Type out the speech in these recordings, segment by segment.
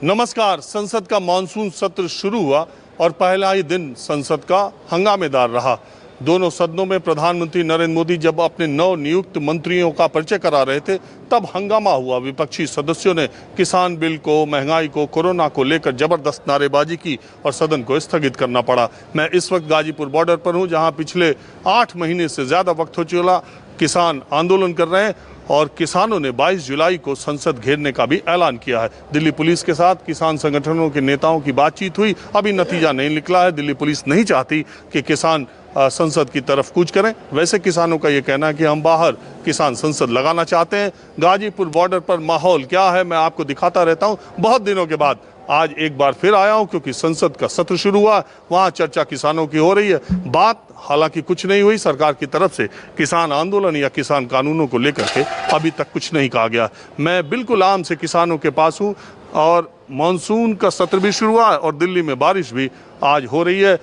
नमस्कार। संसद का मानसून सत्र शुरू हुआ और पहला ही दिन संसद का हंगामेदार रहा। दोनों सदनों में प्रधानमंत्री नरेंद्र मोदी जब अपने नव नियुक्त मंत्रियों का परिचय करा रहे थे तब हंगामा हुआ। विपक्षी सदस्यों ने किसान बिल को, महंगाई को, कोरोना को लेकर जबरदस्त नारेबाजी की और सदन को स्थगित करना पड़ा। मैं इस वक्त गाजीपुर बॉर्डर पर हूं, जहां पिछले 8 महीने से ज़्यादा वक्त हो चुका किसान आंदोलन कर रहे हैं और किसानों ने 22 जुलाई को संसद घेरने का भी ऐलान किया है। दिल्ली पुलिस के साथ किसान संगठनों के नेताओं की बातचीत हुई, अभी नतीजा नहीं निकला है। दिल्ली पुलिस नहीं चाहती कि किसान संसद की तरफ कूच करें। वैसे किसानों का ये कहना है कि हम बाहर किसान संसद लगाना चाहते हैं। गाजीपुर बॉर्डर पर माहौल क्या है मैं आपको दिखाता रहता हूँ। बहुत दिनों के बाद आज एक बार फिर आया हूं क्योंकि संसद का सत्र शुरू हुआ। वहां चर्चा किसानों की हो रही है। बात हालांकि कुछ नहीं हुई। सरकार की तरफ से किसान आंदोलन या किसान कानूनों को लेकर के अभी तक कुछ नहीं कहा गया। मैं बिल्कुल आराम से किसानों के पास हूं और मानसून का सत्र भी शुरू हुआ और दिल्ली में बारिश भी आज हो रही है।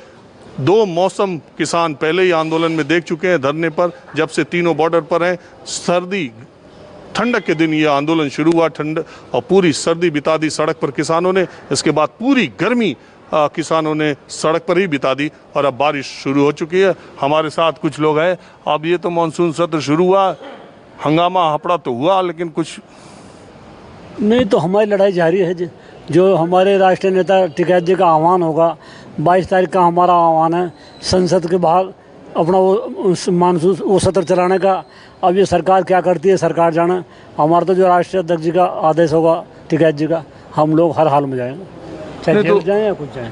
2 मौसम किसान पहले ही आंदोलन में देख चुके हैं धरने पर, जब से तीनों बॉर्डर पर हैं। सर्दी ठंडक के दिन ये आंदोलन शुरू हुआ, ठंड और पूरी सर्दी बिता दी सड़क पर किसानों ने। इसके बाद पूरी गर्मी किसानों ने सड़क पर ही बिता दी और अब बारिश शुरू हो चुकी है। हमारे साथ कुछ लोग हैं। अब ये तो मानसून सत्र शुरू हुआ, हंगामा हपड़ा तो हुआ लेकिन कुछ नहीं। तो हमारी लड़ाई जारी है। जो हमारे राष्ट्रीय नेता टिकैत जी का आह्वान होगा, 22 तारीख का हमारा आह्वान है संसद के बाहर अपना वो मानसून वो सत्र चलाने का। अब ये सरकार क्या करती है सरकार जाने। हमारा तो जो राष्ट्रीय अध्यक्ष जी का आदेश होगा टिकैत जी का, हम लोग हर हाल में जाएंगे, चाहे जेल जाएं या कुछ जाएं।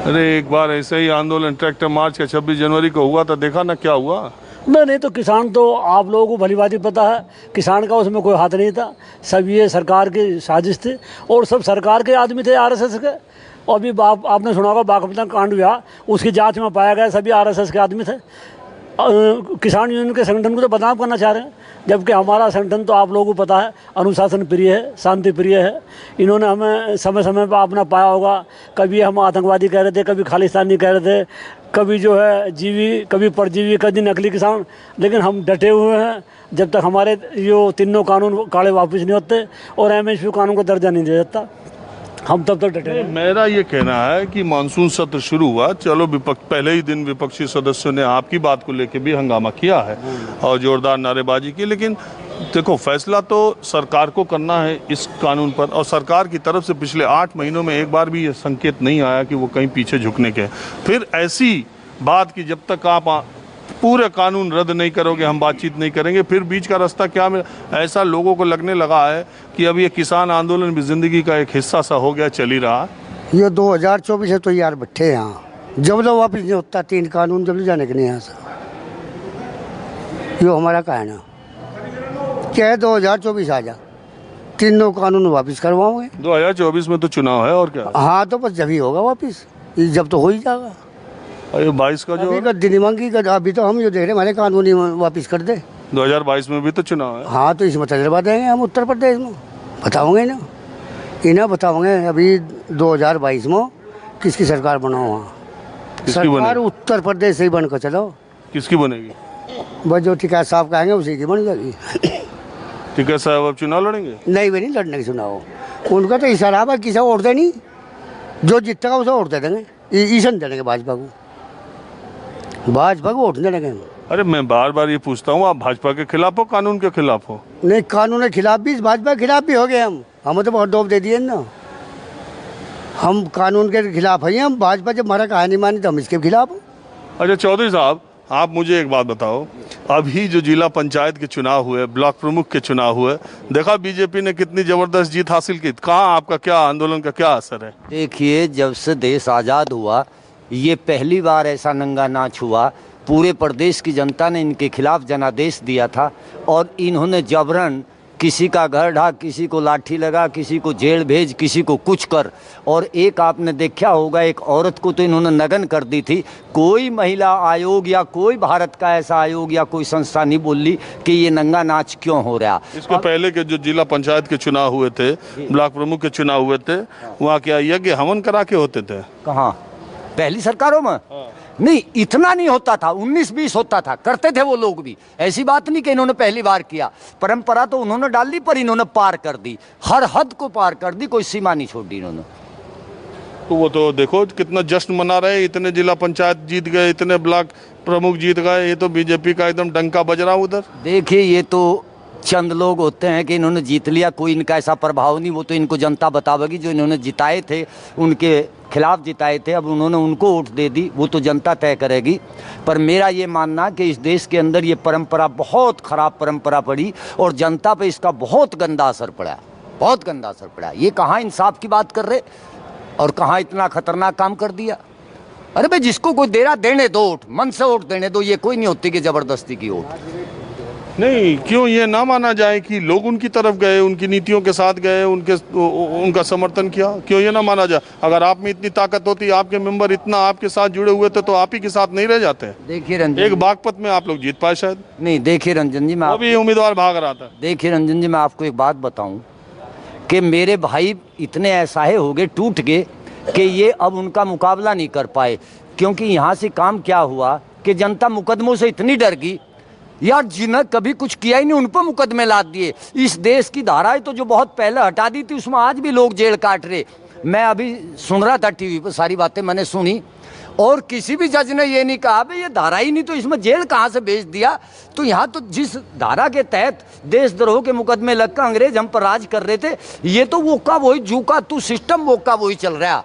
अरे एक बार ऐसे ही आंदोलन ट्रैक्टर मार्च का 26 जनवरी को हुआ था, देखा ना क्या हुआ। नहीं तो किसान तो आप लोगों को भली भांति पता है, किसान का उसमें कोई हाथ नहीं था। सब ये सरकार की साजिश थी और सब सरकार के आदमी थे, आरएसएस के। और अभी आपने सुना होगा बागपतन कांड हुआ, उसकी जांच में पाया गया सभी आरएसएस के आदमी थे। किसान यूनियन के संगठन को तो बदनाम करना चाह रहे हैं, जबकि हमारा संगठन तो आप लोगों को पता है अनुशासन प्रिय है, शांति प्रिय है। इन्होंने हमें समय समय पर अपना पाया होगा। कभी हम आतंकवादी कह रहे थे, कभी खालिस्तानी कह रहे थे, कभी जो है जीवी, कभी परजीवी, कभी नकली किसान। लेकिन हम डटे हुए हैं जब तक हमारे जो तीनों कानून काले वापस नहीं होते और एमएसपी कानून को दर्जा नहीं दे देता, हम तब तक डटे। मेरा ये कहना है कि मानसून सत्र शुरू हुआ, चलो विपक्ष पहले ही दिन विपक्षी सदस्यों ने आपकी बात को लेकर भी हंगामा किया है और जोरदार नारेबाजी की, लेकिन देखो फैसला तो सरकार को करना है इस कानून पर। और सरकार की तरफ से पिछले 8 महीनों में एक बार भी ये संकेत नहीं आया कि वो कहीं पीछे झुकने के। फिर ऐसी बात की जब तक आप पूरे कानून रद्द नहीं करोगे हम बातचीत नहीं करेंगे। फिर बीच का रास्ता क्या मिला। ऐसा लोगों को लगने लगा है कि अब ये किसान आंदोलन भी जिंदगी का एक हिस्सा सा हो गया, चल ही रहा। ये 2024 है तो यार बैठे यहाँ जब लोग वापस नहीं होता 3 कानून जब जाने के नहीं यहाँ से। यो हमारा कहना क्या है, 2024 आ जा, तीनों कानून वापस करवाओगे। 2024 में तो चुनाव है और क्या। हाँ तो बस जब ही होगा वापस, जब तो हो ही जाएगा। अरे 22 का जो दिन मांगी अभी तो हम जो देख रहे हमारे कानून ही वापस कर दे। 2022 में भी तो चुनाव है। हाँ तो इसमें तजर्बा देंगे हम उत्तर प्रदेश में, बताओगे ना, इन्हें बताओगे अभी 2022 में किसकी सरकार बनाओ। वहाँ सरकार उत्तर प्रदेश से ही बनकर चलो। किसकी बनेगी? बस जो टिकैत साहब कहेंगे उसी की बन जाएगी। टिकैत साहब अब चुनाव लड़ेंगे? नहीं वे नहीं लड़ने की चुनाव, उनका तो इशारा है किसी वोट दे नहीं, जो जीतेगा उसे वोट दे देंगे। ईशन दे देंगे भाजपा को, भाजपा को वोट दे देंगे। अरे मैं बार बार ये पूछता हूँ, आप भाजपा के खिलाफ हो कानून के खिलाफ हो? नहीं, कानून के खिलाफ भी भाजपा के खिलाफ भी हो गए हम। हमें तो बहुत डोब दे दिए ना, हम कानून के खिलाफ है। हम भाजपा जब हमारा कहानी मानी तो हम इसके खिलाफ हो। अच्छा चौधरी साहब, आप मुझे एक बात बताओ, अभी जो जिला पंचायत के चुनाव हुए, ब्लॉक प्रमुख के चुनाव हुए, देखा बीजेपी ने कितनी जबरदस्त जीत हासिल की। कहाँ आपका क्या आंदोलन का क्या असर है? देखिए, जब से देश आज़ाद हुआ ये पहली बार ऐसा नंगा नाच हुआ। पूरे प्रदेश की जनता ने इनके खिलाफ जनादेश दिया था और इन्होंने जबरन किसी का घर ढा, किसी को लाठी लगा, किसी को जेल भेज, किसी को कुछ कर। और एक आपने देखा होगा, एक औरत को तो इन्होंने नग्न कर दी थी। कोई महिला आयोग या कोई भारत का ऐसा आयोग या कोई संस्था नहीं बोली कि ये नंगा नाच क्यों हो रहा। इसके पहले के जो जिला पंचायत के चुनाव हुए थे, ब्लॉक प्रमुख के चुनाव हुए थे, वहाँ क्या यज्ञ हवन करा के होते थे? कहाँ? पहली सरकारों में नहीं, इतना नहीं होता था, 19-20 होता था, करते थे वो लोग भी। ऐसी बात नहीं कि इन्होंने पहली बार किया, परंपरा तो उन्होंने डाल दी, पर इन्होंने पार कर दी, हर हद को पार कर दी, कोई सीमा नहीं छोड़ दी इन्होंने। तो वो तो देखो कितना जश्न मना रहे, इतने जिला पंचायत जीत गए, इतने ब्लॉक प्रमुख जीत गए, ये तो बीजेपी का एकदम डंका बज रहा उधर। देखिए, ये तो चंद लोग होते हैं कि इन्होंने जीत लिया, कोई इनका ऐसा प्रभाव नहीं, वो तो इनको जनता बतावेगी। जो इन्होंने जिताए थे, उनके खिलाफ जिताए थे, अब उन्होंने उनको वोट दे दी, वो तो जनता तय करेगी। पर मेरा ये मानना कि इस देश के अंदर ये परंपरा बहुत खराब परंपरा पड़ी और जनता पे इसका बहुत गंदा असर पड़ा, बहुत गंदा असर पड़ा। ये कहाँ इंसाफ की बात कर रहे और कहाँ इतना खतरनाक काम कर दिया। अरे भाई, जिसको कोई दे रहा देने दो वोट, मन से वोट देने दो, ये कोई नहीं होती कि जबरदस्ती की वोट। नहीं, क्यों ये ना माना जाए कि लोग उनकी तरफ गए, उनकी नीतियों के साथ गए, उनका समर्थन किया? क्यों ये ना माना जाए? अगर आप में इतनी ताकत होती, आपके मेंबर इतना आपके साथ जुड़े हुए थे, तो आप ही के साथ नहीं रह जाते? देखिए रंजन, एक बागपत में आप लोग जीत पाए शायद। नहीं, देखिए रंजन जी, मैं अभी उम्मीदवार भाग रहा था। देखिए रंजन जी, मैं आपको एक बात बताऊं कि मेरे भाई इतने असहाय हो गए, टूट गए कि ये अब उनका मुकाबला नहीं कर पाए। क्योंकि यहाँ से काम क्या हुआ कि जनता मुकदमों से इतनी डर गई यार, जिन्हें कभी कुछ किया ही नहीं उन पर मुकदमे लाद दिए। इस देश की धाराएं तो जो बहुत पहले हटा दी थी, उसमें आज भी लोग जेल काट रहे। मैं अभी सुन रहा था टीवी पर, सारी बातें मैंने सुनी, और किसी भी जज ने ये नहीं कहा भाई ये धारा ही नहीं तो इसमें जेल कहाँ से भेज दिया। तो यहाँ तो जिस धारा के तहत देशद्रोह के मुकदमे लगकर अंग्रेज हम पर राज कर रहे थे, ये तो वो का वही जू का तू सिस्टम वो का वही चल रहा।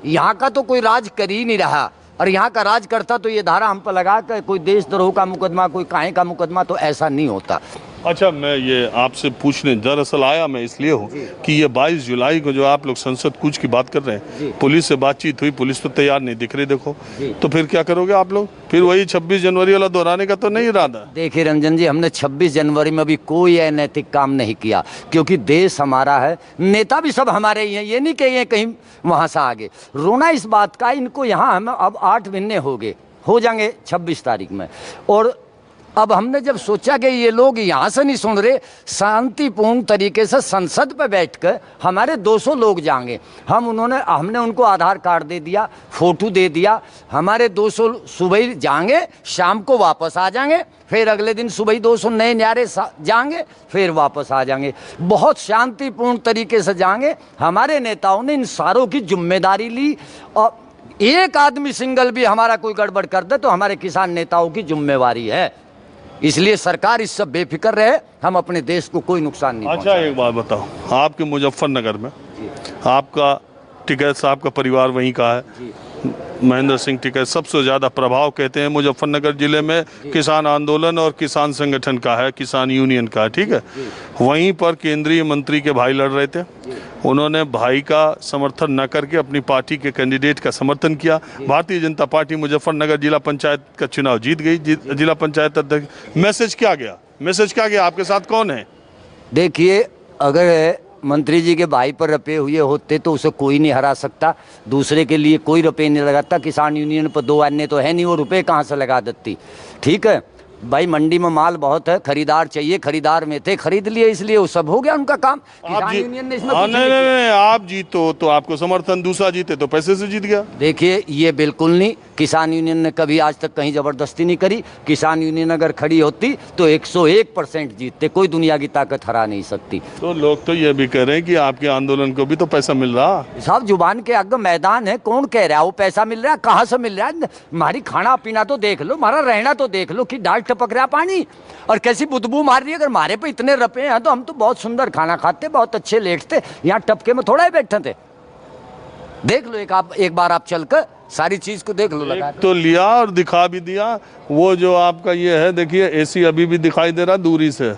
यहाँ का तो कोई राज कर ही नहीं रहा, और यहाँ का राज करता तो ये धारा हम पर लगा कर कोई देशद्रोह का मुकदमा, कोई काहे का मुकदमा, तो ऐसा नहीं होता। अच्छा, मैं ये आपसे पूछने दरअसल आया मैं इसलिए हूँ कि ये 22 जुलाई को जो आप लोग संसद कूच की बात कर रहे हैं, पुलिस से बातचीत हुई, पुलिस तो तैयार नहीं दिख रही, देखो तो फिर क्या करोगे आप लोग? फिर वही 26 जनवरी वाला दोहराने का तो नहीं इरादा? देखिए रंजन जी, हमने 26 जनवरी में भी कोई अनैतिक काम नहीं किया, क्योंकि देश हमारा है, नेता भी सब हमारे ही हैं, ये नहीं कि ये कहीं वहाँ से आगे। रोना इस बात का, इनको यहाँ हम अब 8 महीने हो जाएंगे 26 तारीख में, और अब हमने जब सोचा कि ये लोग यहाँ से नहीं सुन रहे, शांतिपूर्ण तरीके से संसद पे बैठकर हमारे 200 लोग जाएंगे, हमने उनको आधार कार्ड दे दिया, फोटो दे दिया, हमारे 200 सुबह जाएंगे, शाम को वापस आ जाएंगे, फिर अगले दिन सुबह 200 नए न्यारे जाएंगे, फिर वापस आ जाएंगे, बहुत शांतिपूर्ण तरीके से जाएंगे। हमारे नेताओं ने इन सारों की जिम्मेदारी ली, और एक आदमी सिंगल भी हमारा कोई गड़बड़ कर दे तो हमारे किसान नेताओं की जिम्मेवारी है। इसलिए सरकार इस सब बेफिक्र रहे, हम अपने देश को कोई नुकसान नहीं। अच्छा, एक बात बताओ, आपके मुजफ्फरनगर में आपका टिकैत साहब का परिवार वहीं का है, महेंद्र सिंह टिकैत, सबसे ज़्यादा प्रभाव कहते हैं मुजफ्फरनगर जिले में किसान आंदोलन और किसान संगठन का है, किसान यूनियन का है, ठीक है। वहीं पर केंद्रीय मंत्री के भाई लड़ रहे थे, उन्होंने भाई का समर्थन न करके अपनी पार्टी के कैंडिडेट का समर्थन किया। भारतीय जनता पार्टी मुजफ्फरनगर जिला पंचायत का चुनाव जीत गई, जिला पंचायत अध्यक्ष। मैसेज क्या गया? आपके साथ कौन है? देखिए, अगर मंत्री जी के भाई पर रुपये हुए होते तो उसे कोई नहीं हरा सकता, दूसरे के लिए कोई रुपये नहीं लगाता। किसान यूनियन पर 2 अन्य तो है नहीं, वो रुपये कहाँ से लगा देती? ठीक है भाई, मंडी में माल बहुत है, खरीदार चाहिए, खरीदार में थे, खरीद लिए, इसलिए वो सब हो गया उनका काम। किसान यूनियन ने इसमें नहीं, आप जीतो तो आपको समर्थन, दूसरा जीते तो पैसे से जीत गया। देखिए, ये बिल्कुल नहीं, किसान यूनियन ने कभी आज तक कहीं जबरदस्ती नहीं करी। किसान यूनियन अगर खड़ी होती तो 101% जीतते, कोई दुनिया की ताकत हरा नहीं सकती। तो लोग तो ये भी कह रहे हैं कि आपके आंदोलन को भी तो पैसा मिल रहा। साहब, जुबान के आगे मैदान है, कौन कह रहा है वो पैसा मिल रहा है? कहाँ से मिल रहा है? हमारी खाना पीना तो देख लो, हमारा रहना तो देख लो कि डाल टपक रहा पानी और कैसी बुदबू मार रही है। अगर हमारे पे इतने रुपए हैं तो हम तो बहुत सुंदर खाना खाते, बहुत अच्छे लेटते, यहाँ टपके में थोड़ा ही बैठे थे। देख लो, एक बार आप चलकर सारी चीज को देख लो। लगा तो लिया और दिखा भी दिया। वो जो आपका ये है, देखिए एसी अभी भी दिखाई दे रहा दूरी से।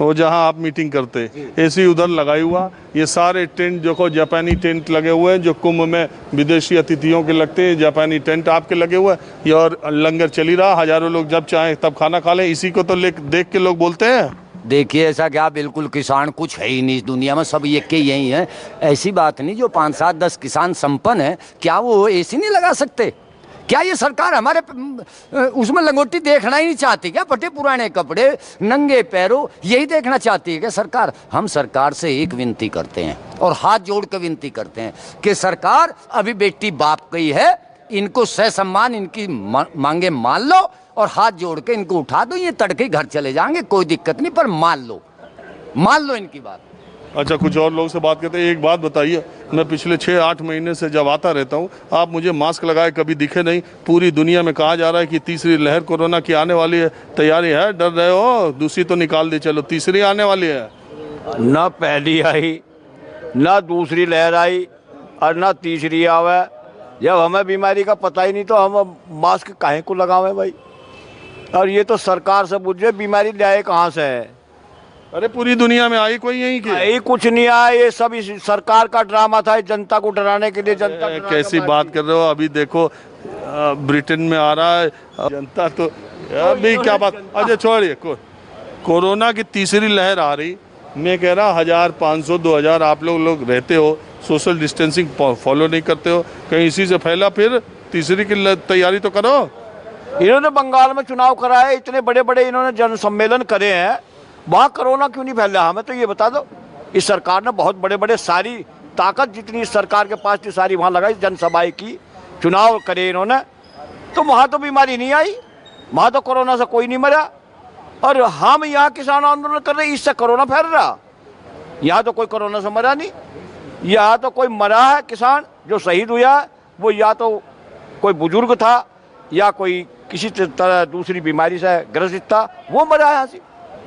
वो जहां आप मीटिंग करते, एसी उधर लगाई हुआ। ये सारे टेंट जो जापानी टेंट लगे हुए हैं, जो कुंभ में विदेशी अतिथियों के लगते हैं, जापानी टेंट आपके लगे हुए हैं। और लंगर चली रहा, हजारों लोग जब चाहे तब खाना खा लें। इसी को तो देख के लोग बोलते हैं। देखिए, ऐसा क्या, बिल्कुल किसान कुछ है ही नहीं इस दुनिया में, सब ये के यही हैं। ऐसी बात नहीं, जो 5, 7, 10 किसान संपन्न है, क्या वो एसी नहीं लगा सकते? क्या ये सरकार हमारे उसमें लंगोटी देखना ही नहीं चाहती क्या? फटे पुराने कपड़े, नंगे पैरों, यही देखना चाहती है क्या सरकार? हम सरकार से एक विनती करते हैं और हाथ जोड़ कर विनती करते हैं कि सरकार, अभी बेटी बाप की है, इनको ससम्मान इनकी मांगे मान लो और हाथ जोड़ के इनको उठा दो, ये तड़के घर चले जाएंगे, कोई दिक्कत नहीं, पर मान लो इनकी बात। अच्छा, कुछ और लोग से बात करते हैं। एक बात बताइए, मैं पिछले 6-8 महीने से जब आता रहता हूँ, आप मुझे मास्क लगाए कभी दिखे नहीं। पूरी दुनिया में कहा जा रहा है कि तीसरी लहर कोरोना की आने वाली है, तैयारी है? डर रहे हो? दूसरी तो निकाल दी, चलो तीसरी आने वाली है। ना पहली आई, ना दूसरी लहर आई और ना तीसरी आवे। जब हमें बीमारी का पता ही नहीं तो हम मास्क काहे को लगावे भाई? और ये तो सरकार से पूछे बीमारी लाए कहाँ से है? अरे पूरी दुनिया में आई कोई यहीं की? यही कुछ नहीं आया, ये सब इस सरकार का ड्रामा था, जनता को डराने के लिए। जनता कैसी बात कर रहे हो? अभी देखो ब्रिटेन में आ रहा है, जनता तो अभी क्या बात। अच्छा छोड़िए, कोरोना की तीसरी लहर आ रही, मैं कह रहा 1000, 500, 2000 आप लोग रहते हो, सोशल डिस्टेंसिंग फॉलो नहीं करते हो, कहीं इसी से फैला, फिर तीसरी की तैयारी तो करो। इन्होंने बंगाल में चुनाव कराए, इतने बड़े बड़े इन्होंने जन सम्मेलन करे हैं, वहाँ कोरोना क्यों नहीं फैल रहा? हमें तो ये बता दो। इस सरकार ने बहुत बड़े बड़े सारी ताकत जितनी इस सरकार के पास थी सारी वहाँ लगाई, जनसभाएं की, चुनाव करे इन्होंने, तो वहाँ तो बीमारी नहीं आई, वहाँ तो कोरोना से कोई नहीं मरा। और हम यहाँ किसान आंदोलन कर रहे, इससे कोरोना फैल रहा। यहाँ तो कोई कोरोना से मरा नहीं, यहाँ तो कोई मरा है किसान जो शहीद हुआ है, वो या तो कोई बुजुर्ग था या कोई किसी तरह दूसरी बीमारी से ग्रसित था, वो मरा है यहाँ से।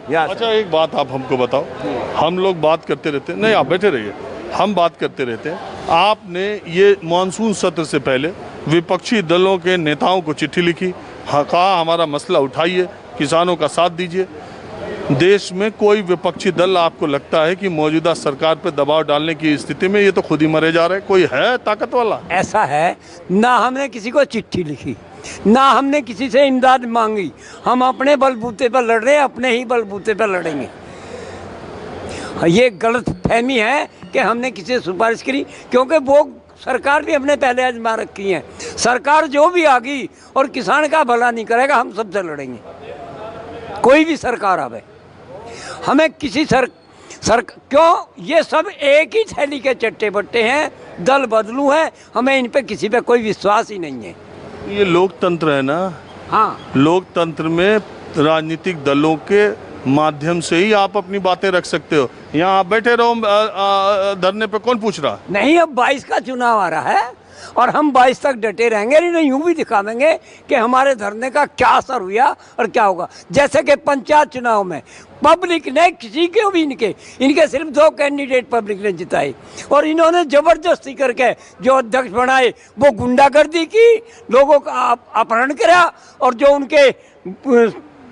अच्छा एक बात आप हमको बताओ, हम लोग बात करते रहते हैं, नहीं आप बैठे रहिए, हम बात करते रहते हैं। आपने ये मानसून सत्र से पहले विपक्षी दलों के नेताओं को चिट्ठी लिखी, हाँ कहा हमारा मसला उठाइए, किसानों का साथ दीजिए। देश में कोई विपक्षी दल आपको लगता है कि मौजूदा सरकार पर दबाव डालने की स्थिति में? ये तो खुद ही मरे जा रहे हैं, कोई है ताकत वाला? ऐसा है ना, हमने किसी को चिट्ठी लिखी, ना हमने किसी से इमदाद मांगी, हम अपने बलबूते पर लड़ रहे हैं, अपने ही बलबूते पर लड़ेंगे। ये गलत फहमी है कि हमने किसी से सिफारिश करी, क्योंकि वो सरकार भी हमने पहले आजमा रखी है। सरकार जो भी आ गई और किसान का भला नहीं करेगा, हम सबसे लड़ेंगे, कोई भी सरकार आवे। हमें किसी क्यों, ये सब एक ही थैली के चट्टे बट्टे हैं, दल बदलू हैं, हमें इन पे किसी पे कोई विश्वास ही नहीं है। ये लोकतंत्र है ना? हाँ, लोकतंत्र में राजनीतिक दलों के माध्यम से ही आप अपनी बातें रख सकते हो। यहाँ आप बैठे रहो धरने पे, कौन पूछ रहा? नहीं, अब 22 का चुनाव आ रहा है और हम 22 तक डटे रहेंगे, नहीं यूं भी दिखावेंगे कि हमारे धरने का क्या असर हुआ और क्या होगा। जैसे कि पंचायत चुनाव में पब्लिक ने किसी के भी इनके सिर्फ 2 कैंडिडेट पब्लिक ने जिताए और इन्होंने जबरदस्ती करके जो अध्यक्ष बनाए वो गुंडागर्दी की, लोगों का अपहरण करा और जो उनके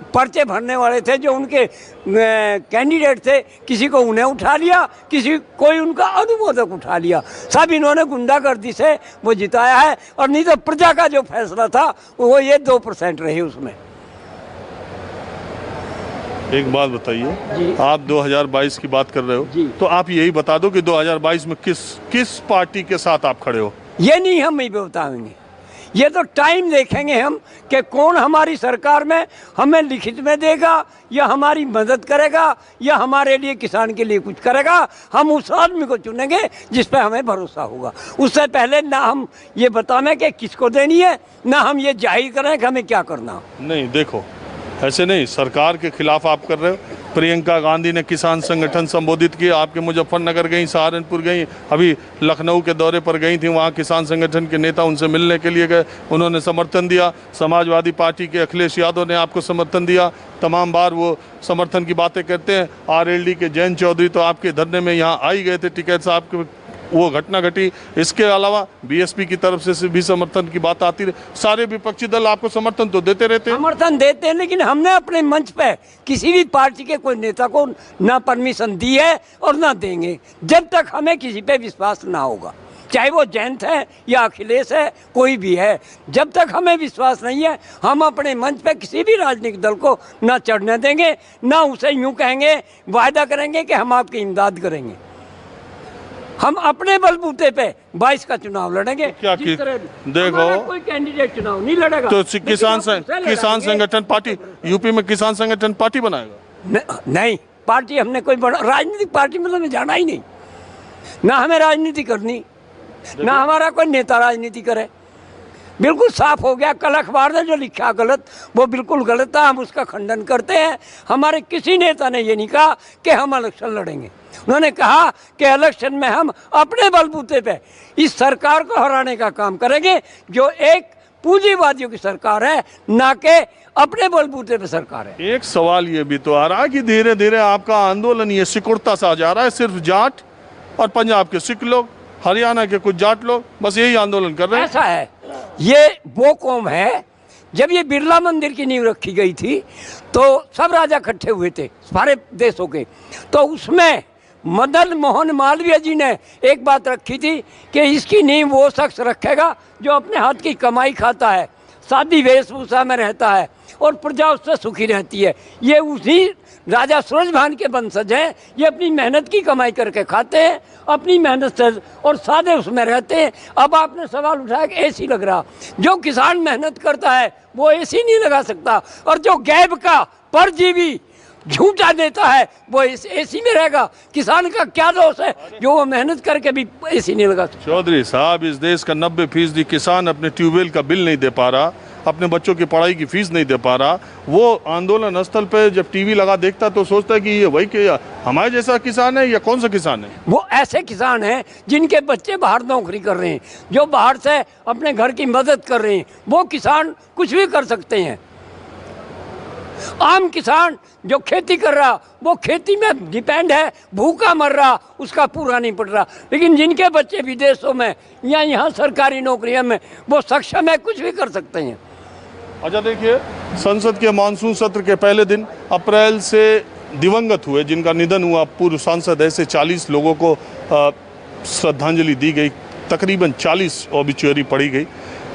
पर्चे भरने वाले थे, जो उनके कैंडिडेट थे, किसी को उन्हें उठा लिया, कोई उनका अनुमोदक उठा लिया। सब इन्होंने गुंडागर्दी से वो जिताया है। और नहीं तो प्रजा का जो फैसला था वो ये 2% रहे उसमें। एक बात बताइए, आप 2022 की बात कर रहे हो, तो आप यही बता दो कि 2022 में किस पार्टी के साथ आप खड़े हो? ये नहीं हम ही बताएंगे, ये तो टाइम देखेंगे हम कि कौन हमारी सरकार में हमें लिखित में देगा या हमारी मदद करेगा या हमारे लिए किसान के लिए कुछ करेगा। हम उस आदमी को चुनेंगे जिस पे हमें भरोसा होगा। उससे पहले ना हम ये बताएं कि किसको देनी है, ना हम ये जाहिर करें कि हमें क्या करना। नहीं देखो, ऐसे नहीं, सरकार के खिलाफ आप कर रहे हो। प्रियंका गांधी ने किसान संगठन संबोधित किए, आपके मुजफ्फरनगर गई, सहारनपुर गई, अभी लखनऊ के दौरे पर गई थी, वहाँ किसान संगठन के नेता उनसे मिलने के लिए गए, उन्होंने समर्थन दिया। समाजवादी पार्टी के अखिलेश यादव ने आपको समर्थन दिया, तमाम बार वो समर्थन की बातें करते हैं। आरएलडी के जयंत चौधरी तो आपके धरने में यहाँ आ ही गए थे, टिकैत साहब के वो घटना घटी। इसके अलावा बीएसपी की तरफ से भी समर्थन की बात आती रही। सारे विपक्षी दल आपको समर्थन तो देते रहते हैं, समर्थन देते हैं, लेकिन हमने अपने मंच पे किसी भी पार्टी के कोई नेता को ना परमिशन दी है और ना देंगे जब तक हमें किसी पे विश्वास ना होगा। चाहे वो जयंत है या अखिलेश है, कोई भी है, जब तक हमें विश्वास नहीं है हम अपने मंच पे किसी भी राजनीतिक दल को ना चढ़ने देंगे, ना उसे यूं कहेंगे, वायदा करेंगे कि हम आपकी इमदाद करेंगे। हम अपने बलबूते पे 22 का चुनाव लड़ेंगे। क्या देखो, कोई कैंडिडेट चुनाव नहीं लड़ेगा तो किसान संगठन पार्टी यूपी में किसान संगठन पार्टी बनाएगा? नहीं, पार्टी हमने कोई राजनीतिक पार्टी में तो जाना ही नहीं, ना हमें राजनीति करनी, ना हमारा कोई नेता राजनीति करे। बिल्कुल साफ हो गया। कल अखबार ने जो लिखा गलत, वो बिल्कुल गलत था, हम उसका खंडन करते हैं। हमारे किसी नेता ने ये नहीं कहा कि हम इलेक्शन लड़ेंगे। उन्होंने कहा कि इलेक्शन में हम अपने बलबूते पे इस सरकार को हराने का काम करेंगे, जो एक पूंजीवादियों की सरकार है, ना कि अपने बलबूते पे सरकार है। एक सवाल ये भी तो आ रहा है कि धीरे धीरे आपका आंदोलन ये सिकुड़ता सा जा रहा है। सिर्फ जाट और पंजाब के सिख लोग, हरियाणा के कुछ जाट लोग, बस यही आंदोलन कर रहे हैं। ऐसा है, ये वो कौम है। जब ये बिरला मंदिर की नींव रखी गई थी तो सब राजा इकट्ठे हुए थे सारे देशों के, तो उसमें मदन मोहन मालवीय जी ने एक बात रखी थी कि इसकी नींव वो शख्स रखेगा जो अपने हाथ की कमाई खाता है, सादी वेशभूषा में रहता है और प्रजा उससे सुखी रहती है। ये उसी राजा सूरजभान के वंशज हैं। ये अपनी मेहनत की कमाई करके खाते हैं, अपनी मेहनत से, और सादे उसमें रहते हैं। अब आपने सवाल उठाया कि एसी लग रहा, जो किसान मेहनत करता है वो एसी नहीं लगा सकता, और जो गैब का परजीवी झूठा नेता है वो इस एसी में रहेगा। किसान का क्या दोष है जो वो मेहनत करके भी एसी नहीं लगा सकता। चौधरी साहब, इस देश का 90% किसान अपने ट्यूबवेल का बिल नहीं दे पा रहा, अपने बच्चों की पढ़ाई की फीस नहीं दे पा रहा। वो आंदोलन स्थल पे जब टीवी लगा देखता तो सोचता है कि ये वही कि हमारे जैसा किसान है या कौन सा किसान है। वो ऐसे किसान हैं जिनके बच्चे बाहर नौकरी कर रहे हैं, जो बाहर से अपने घर की मदद कर रहे हैं। वो किसान कुछ भी कर सकते हैं। आम किसान जो खेती कर रहा, वो खेती में डिपेंड है, भूखा मर रहा, उसका पूरा नहीं पड़ रहा। लेकिन जिनके बच्चे विदेशों में या यहाँ सरकारी नौकरियों में, वो सक्षम है, कुछ भी कर सकते हैं। अच्छा देखिए, संसद के मानसून सत्र के पहले दिन अप्रैल से दिवंगत हुए, जिनका निधन हुआ, पूर्व सांसद ऐसे 40 लोगों को श्रद्धांजलि दी गई। तकरीबन 40 ऑबिचुअरी पढ़ी गई।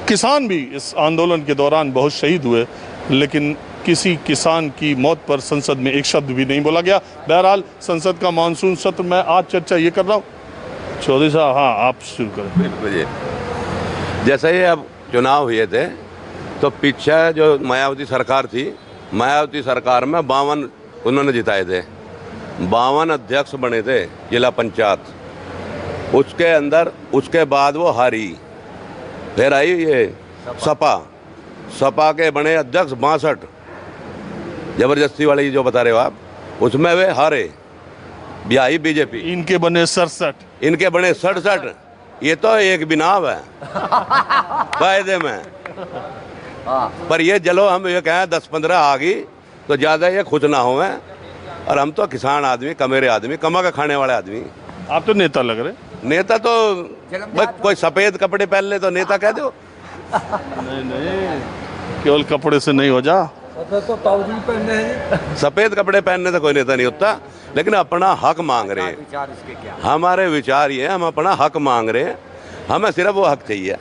किसान भी इस आंदोलन के दौरान बहुत शहीद हुए, लेकिन किसी किसान की मौत पर संसद में एक शब्द भी नहीं बोला गया। बहरहाल संसद का मानसून सत्र में आज चर्चा ये कर रहा हूँ। चौधरी साहब, हाँ आप शुरू करें। बिल्कुल जी, जैसे ही अब चुनाव हुए थे तो पीछे जो मायावती सरकार थी, मायावती सरकार में 52 उन्होंने जिताए थे, 52 अध्यक्ष बने थे जिला पंचायत। उसके अंदर उसके बाद वो हारी, फिर आई ये सपा के बने अध्यक्ष 62, जबरदस्ती वाली जो बता रहे हो आप, उसमें वे हारे। ब्याही बीजेपी, इनके बने 67, इनके बने 67। ये तो एक बिनाव है फायदे में। पर ये चलो हम ये कहें 10-15 आ गई तो ज़्यादा ये खुश ना हो। और हम तो किसान आदमी, कमेरे आदमी, कमा के खाने वाले आदमी। आप तो नेता लग रहे। नेता तो कोई सफ़ेद कपड़े पहन ले तो नेता कह दो। नहीं, केवल कपड़े से नहीं हो जा। सफ़ेद कपड़े पहनने से कोई नेता नहीं होता, लेकिन अपना हक मांग रहे हैं। हमारे विचार ये हैं, हम अपना हक मांग रहे हैं। हमें सिर्फ वो हक चाहिए।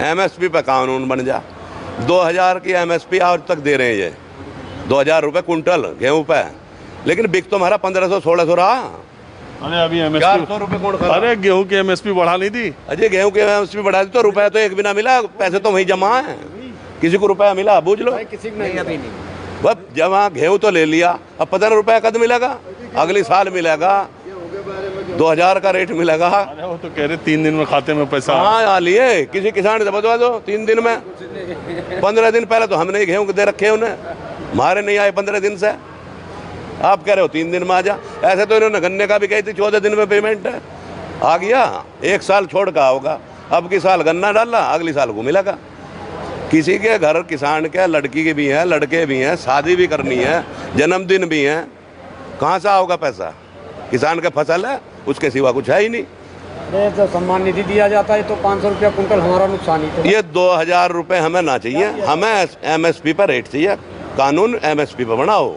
MSP पे कानून बन जा। 2000 की MSP आज तक दे रहे हैं, ये 2000 रुपये कुंटल गेहूँ पे, लेकिन बिक तो हमारा 1500-1600 रहा। अरे अभी MSP 400 रुपये कौन खा? अरे गेहूँ की MSP बढ़ा नहीं दी। अजय गेहूँ की MSP बढ़ा दी तो रुपया तो एक भी ना मिला, पैसे तो वहीं जमा है। किसी को रुपया मिला बूझ लो? किसी को नहीं, अभी नहीं। बस जमा गेहूँ तो ले लिया, अब 15 रुपया कद मिलेगा, अगली साल मिलेगा 2000 का रेट मिलेगा। अरे वो तो कह रहे 3 दिन में खाते में पैसा। हाँ आ लिए, किसी किसान से बतवा दो 3 दिन में। 15 दिन पहले तो हमने गेहूँ दे रखे उन्हें, हमारे नहीं आए 15 दिन से। आप कह रहे हो 3 दिन में आ जा। ऐसे तो इन्होंने गन्ने का भी कही थी 14 दिन में पेमेंट है, आ गया। 1 साल छोड़ का होगा, अब की साल गन्ना डाला, अगली साल को मिलेगा। किसी के घर किसान के लड़की के भी हैं, लड़के भी हैं, शादी भी करनी है, जन्मदिन भी हैं, कहाँ से आओगा पैसा? किसान का फसल है, उसके सिवा कुछ है ही नहीं। तो सम्मान निधि दिया जाता है तो 500 रुपया कुंटल हमारा नुकसान ही तो। ये 2000 रुपये हमें ना चाहिए, हमें MSP पर रेट चाहिए। कानून MSP पर बनाओ,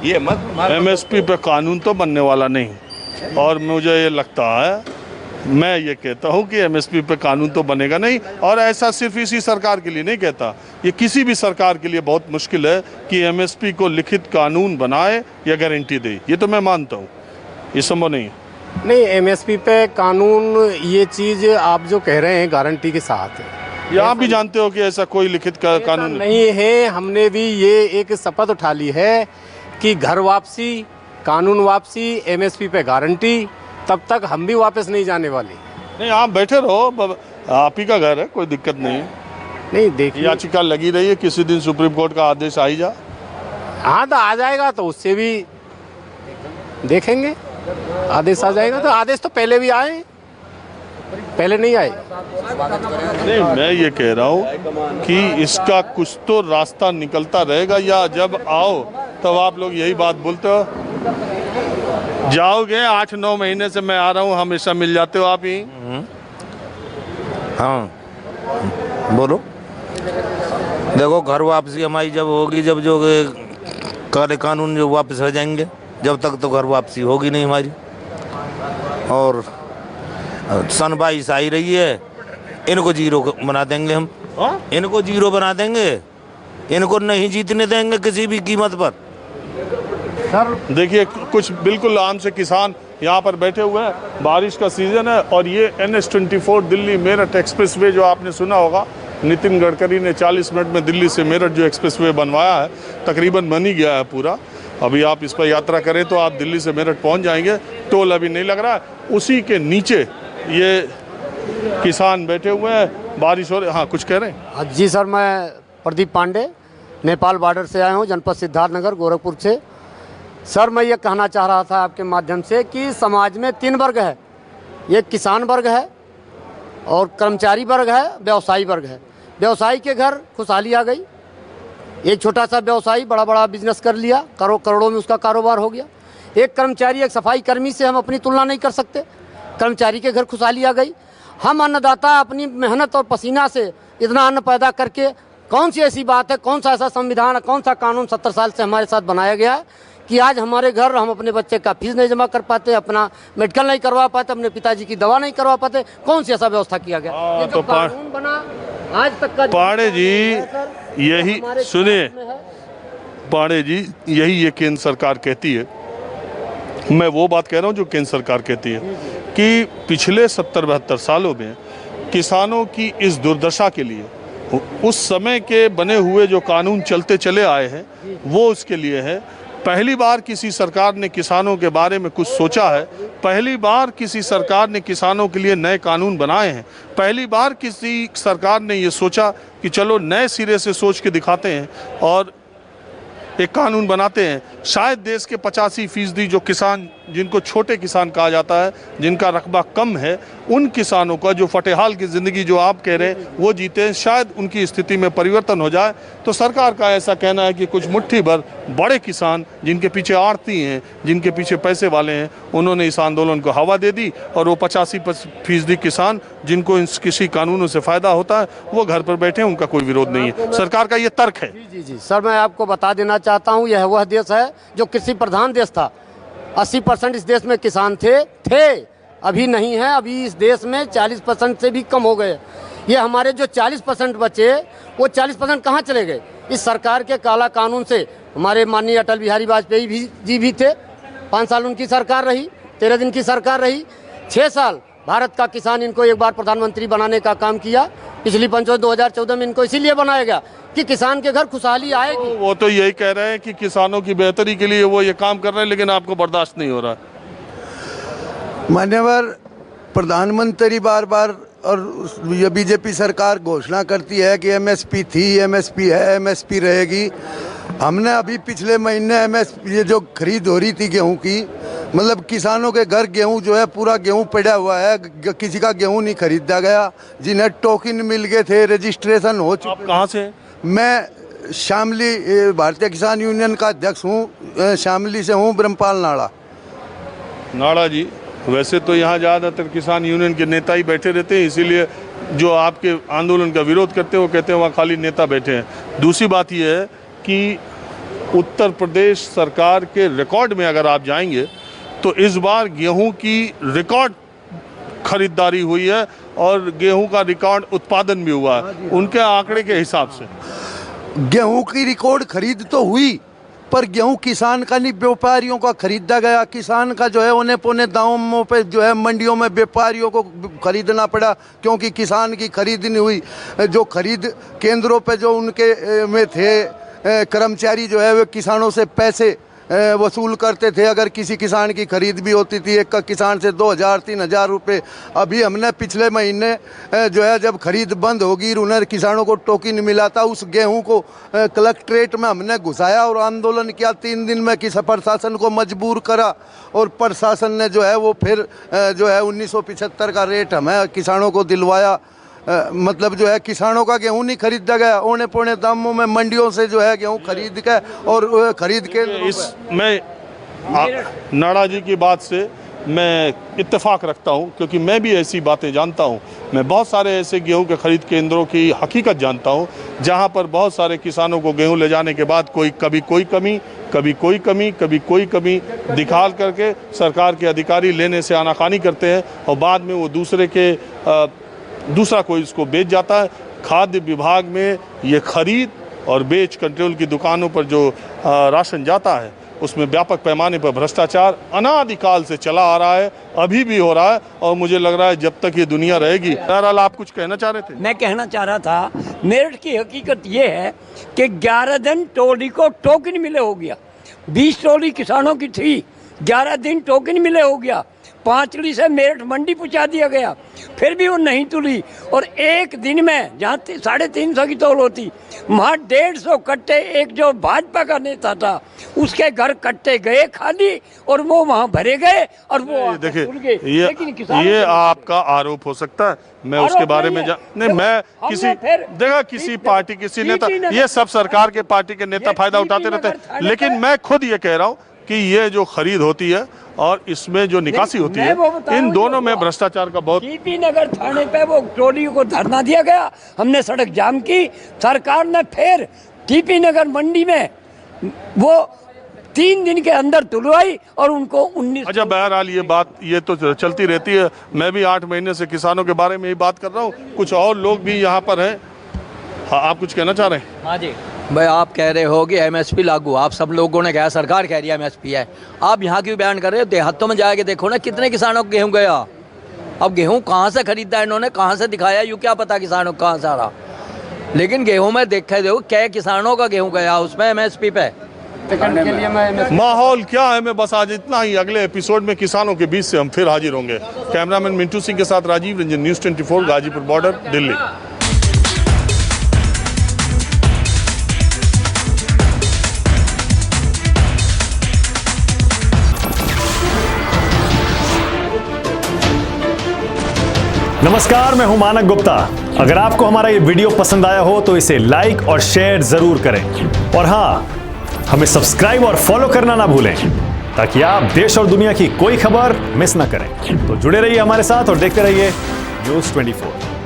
ये मत। MSP पे कानून तो बनने वाला नहीं, और मुझे ये लगता है, मैं ये कहता हूँ कि MSP पे कानून तो बनेगा नहीं। और ऐसा सिर्फ इसी सरकार के लिए नहीं कहता, ये किसी भी सरकार के लिए बहुत मुश्किल है कि MSP को लिखित कानून बनाए या गारंटी दे। ये तो मैं मानता हूँ, ये संभव नहीं है। नहीं, MSP पे कानून, ये चीज़ आप जो कह रहे हैं गारंटी के साथ है। ये आप भी जानते हो कि ऐसा कोई लिखित कानून नहीं है। हमने भी ये एक शपथ उठा ली है कि घर वापसी, कानून वापसी, MSP पे गारंटी, तब तक हम भी वापस नहीं जाने वाले। नहीं, आप बैठे रहो, आप ही का घर है, कोई दिक्कत नहीं है। नहीं देखिए, याचिका लगी रही है, किसी दिन सुप्रीम कोर्ट का आदेश आ ही जा। हाँ तो आ जाएगा तो उससे भी देखेंगे, आदेश आ जाएगा। तो आदेश तो पहले भी आए, पहले नहीं आए। नहीं, मैं ये कह रहा हूँ कि इसका कुछ तो रास्ता निकलता रहेगा, या जब आओ तब आप लोग यही बात बोलते हो, जाओगे 8-9 महीने से मैं आ रहा हूँ, हमेशा मिल जाते हो आप ही। हाँ बोलो। देखो, घर वापसी हमारी जब होगी, जब जो काले कानून जो वापस हो जाएंगे, जब तक तो घर वापसी होगी नहीं हमारी। और सन 22 आई रही है, इनको जीरो बना देंगे हम। इनको जीरो बना देंगे, इनको नहीं जीतने देंगे किसी भी कीमत पर। देखिए, कुछ बिल्कुल आम से किसान यहाँ पर बैठे हुए हैं, बारिश का सीजन है, और ये NH-24 दिल्ली मेरठ एक्सप्रेसवे जो आपने सुना होगा, नितिन गडकरी ने 40 मिनट में दिल्ली से मेरठ जो एक्सप्रेसवे बनवाया है, तकरीबन बन ही गया है पूरा। अभी आप इस पर यात्रा करें तो आप दिल्ली से मेरठ पहुँच जाएंगे, टोल अभी नहीं लग रहा है। उसी के नीचे ये किसान बैठे हुए हैं, बारिश हो रही। हाँ, कुछ कह रहे हैं? जी सर, मैं प्रदीप पांडे नेपाल बॉर्डर से आया हूँ, जनपद सिद्धार्थनगर गोरखपुर से। सर, मैं ये कहना चाह रहा था आपके माध्यम से कि समाज में 3 वर्ग है, एक किसान वर्ग है और कर्मचारी वर्ग है, व्यवसायी वर्ग है। व्यवसायी के घर खुशहाली आ गई, एक छोटा सा व्यवसायी बड़ा बड़ा बिजनेस कर लिया, करोड़ों में उसका कारोबार हो गया। एक कर्मचारी, एक सफाई कर्मी से हम अपनी तुलना नहीं कर सकते, कर्मचारी के घर खुशहाली आ गई। हम अन्नदाता अपनी मेहनत और पसीना से इतना अन्न पैदा करके, कौन सी ऐसी बात है, कौन सा ऐसा संविधान, कौन सा कानून 70 साल से हमारे साथ बनाया गया है कि आज हमारे घर हम अपने बच्चे का फीस नहीं जमा कर पाते, अपना मेडिकल नहीं करवा पाते, अपने पिताजी की दवा नहीं करवा पाते। कौन सी ऐसा व्यवस्था किया गया? ये जो कानून बना आज तक का, पांडे जी यही सुनिए, पांडे जी यही ये केंद्र सरकार कहती है। मैं वो बात कह रहा हूँ जो केंद्र सरकार कहती है कि पिछले 70-72 सालों में किसानों की इस दुर्दशा के लिए उस समय के बने हुए जो कानून चलते चले आए हैं वो उसके लिए है। पहली बार किसी सरकार ने किसानों के बारे में कुछ सोचा है, पहली बार किसी सरकार ने किसानों के लिए नए कानून बनाए हैं, पहली बार किसी सरकार ने ये सोचा कि चलो नए सिरे से सोच के दिखाते हैं और एक कानून बनाते हैं। शायद देश के 85% जो किसान, जिनको छोटे किसान कहा जाता है, जिनका रकबा कम है, उन किसानों का जो फटेहाल की ज़िंदगी जो आप कह रहे हैं वो जीते, शायद उनकी स्थिति में परिवर्तन हो जाए। तो सरकार का ऐसा कहना है कि कुछ मुट्ठी भर बड़े किसान जिनके पीछे आड़ती हैं, जिनके पीछे पैसे वाले हैं, उन्होंने इस आंदोलन को हवा दे दी, और वो 85% किसान जिनको इन किसी कानूनों से फ़ायदा होता है वो घर पर बैठे हैं, उनका कोई विरोध नहीं है। सरकार का ये तर्क है। जी जी सर, मैं आपको बता देना चाहता हूँ, यह वह देश है जो कृषि प्रधान देश था। 80% इस देश में किसान थे, अभी नहीं है। अभी इस देश में 40% से भी कम हो गए। ये हमारे जो 40% बचे, वो 40% कहाँ चले गए? इस सरकार के काला कानून से। हमारे माननीय अटल बिहारी वाजपेयी जी भी थे, 5 साल उनकी सरकार रही, 13 दिन की सरकार रही, 6 साल भारत का किसान, इनको एक बार प्रधानमंत्री बनाने का काम किया। पिछली पंचायत 2014 में इनको इसीलिए बनाया गया कि किसान के घर खुशहाली आएगी। वो तो यही कह रहे हैं कि किसानों की बेहतरी के लिए वो ये काम कर रहे हैं, लेकिन आपको बर्दाश्त नहीं हो रहा है। मान्यवर प्रधानमंत्री बार बार और ये बीजेपी सरकार घोषणा करती है कि एमएसपी थी, एमएसपी है, एमएसपी रहेगी। हमने अभी पिछले महीने एमएसपी ये जो खरीद हो रही थी गेहूं की, मतलब किसानों के घर गेहूं जो है पूरा गेहूं पड़ा हुआ है, किसी का गेहूं नहीं खरीदा गया। जिन्हें टोकन मिल गए थे, रजिस्ट्रेशन हो चुका। आप कहाँ से? मैं शामली भारतीय किसान यूनियन का अध्यक्ष हूँ, शामली से हूँ, ब्रह्मपाल नाड़ा जी। वैसे तो यहाँ ज़्यादातर किसान यूनियन के नेता ही बैठे रहते हैं, इसीलिए जो आपके आंदोलन का विरोध करते हैं वो कहते हैं वहाँ खाली नेता बैठे हैं। दूसरी बात यह है कि उत्तर प्रदेश सरकार के रिकॉर्ड में अगर आप जाएंगे तो इस बार गेहूं की रिकॉर्ड खरीदारी हुई है और गेहूं का रिकॉर्ड उत्पादन भी हुआ है उनके आंकड़े के हिसाब से। गेहूं की रिकॉर्ड खरीद तो हुई, पर गेहूं किसान का नहीं, व्यापारियों का खरीदा गया। किसान का जो है उन्हें पौने दामों पे जो है मंडियों में व्यापारियों को खरीदना पड़ा, क्योंकि किसान की खरीद नहीं हुई। जो खरीद केंद्रों पे जो उनके में थे कर्मचारी जो है वे किसानों से पैसे वसूल करते थे। अगर किसी किसान की खरीद भी होती थी एक किसान से 2000-3000 रुपये। अभी हमने पिछले महीने जो है जब खरीद बंद होगी, उन्हें किसानों को टोकन मिला था, उस गेहूं को कलेक्ट्रेट में हमने घुसाया और आंदोलन किया। 3 दिन में किस प्रशासन को मजबूर करा और प्रशासन ने जो है वो फिर जो है 1975 का रेट हमें किसानों को दिलवाया। मतलब जो है किसानों का गेहूं नहीं खरीदा गया, औने पौने दामों में मंडियों से जो है गेहूं खरीद के और खरीद के मैं नाड़ा जी की बात से मैं इत्तेफाक रखता हूं, क्योंकि मैं भी ऐसी बातें जानता हूं। मैं बहुत सारे ऐसे गेहूं के खरीद केंद्रों की हकीकत जानता हूं जहां पर बहुत सारे किसानों को गेहूं ले जाने के बाद कभी कोई कमी दिखाल करके सरकार के अधिकारी लेने से आनाकानी करते हैं और बाद में वो दूसरा कोई इसको बेच जाता है। खाद्य विभाग में ये खरीद और बेच कंट्रोल की दुकानों पर जो राशन जाता है उसमें व्यापक पैमाने पर भ्रष्टाचार अनादिकाल से चला आ रहा है, अभी भी हो रहा है और मुझे लग रहा है जब तक ये दुनिया रहेगी। बहरहाल आप कुछ कहना चाह रहे थे? मैं कहना चाह रहा था, मेरठ की हकीकत ये है कि 11 दिन टोली को टोकन मिले हो गया। 20 टोली किसानों की थी, 11 दिन टोकन मिले हो गया। 5 से मेरठ मंडी पहुंचा दिया गया, फिर भी वो नहीं तुली। और एक दिन में जहाँ 350 की तौल होती, वहाँ 150 कट्टे, एक जो भाजपा का नेता था उसके घर कट्टे गए खाली और वो वहाँ भरे गए और वो देखिए ये आपका आरोप हो सकता है, मैं उसके बारे में नहीं, मैं किसी पार्टी किसी नेता, ये सब सरकार के पार्टी के नेता फायदा उठाते रहते हैं, लेकिन मैं खुद ये कह रहा हूँ कि ये जो खरीद होती है और इसमें जो निकासी होती है, इन दोनों में भ्रष्टाचार का बहुत। टीपी नगर थाने पे वो ट्रॉली को धरना दिया गया, हमने सड़क जाम की, सरकार ने फिर टीपी नगर मंडी में वो 3 दिन के अंदर तुलवाई और उनको 19। अच्छा, बहरहाल ये बात ये तो चलती रहती है। मैं भी 8 महीने से किसानों के बारे में ही बात कर रहा हूँ, कुछ और लोग भी यहाँ पर हैं। हाँ, आप कुछ कहना चाह रहे हैं? हाँ जी भाई, आप कह रहे हो कि एमएसपी लागू, आप सब लोगों ने कहा सरकार कह रही है एमएसपी है, आप यहाँ क्यों बयान कर रहे हो? देहातों में जाके देखो ना कितने किसानों को गेहूँ गया। अब गेहूँ कहाँ से खरीदा इन्होंने, कहाँ से दिखाया, यूँ क्या पता किसानों को कहाँ से आ रहा। लेकिन गेहूँ में देखा देखो क्या किसानों का गेहूँ गया उसमें एमएसपी पे। माहौल क्या है, मैं बस आज इतना ही। अगले एपिसोड में किसानों के बीच से हम फिर हाजिर होंगे। कैमरामैन मिंटू सिंह के साथ राजीव रंजन, न्यूज़ 24, गाजीपुर बॉर्डर, दिल्ली। नमस्कार, मैं हूं मानक गुप्ता। अगर आपको हमारा ये वीडियो पसंद आया हो तो इसे लाइक और शेयर जरूर करें और हाँ, हमें सब्सक्राइब और फॉलो करना ना भूलें ताकि आप देश और दुनिया की कोई खबर मिस ना करें। तो जुड़े रहिए हमारे साथ और देखते रहिए न्यूज़ 24।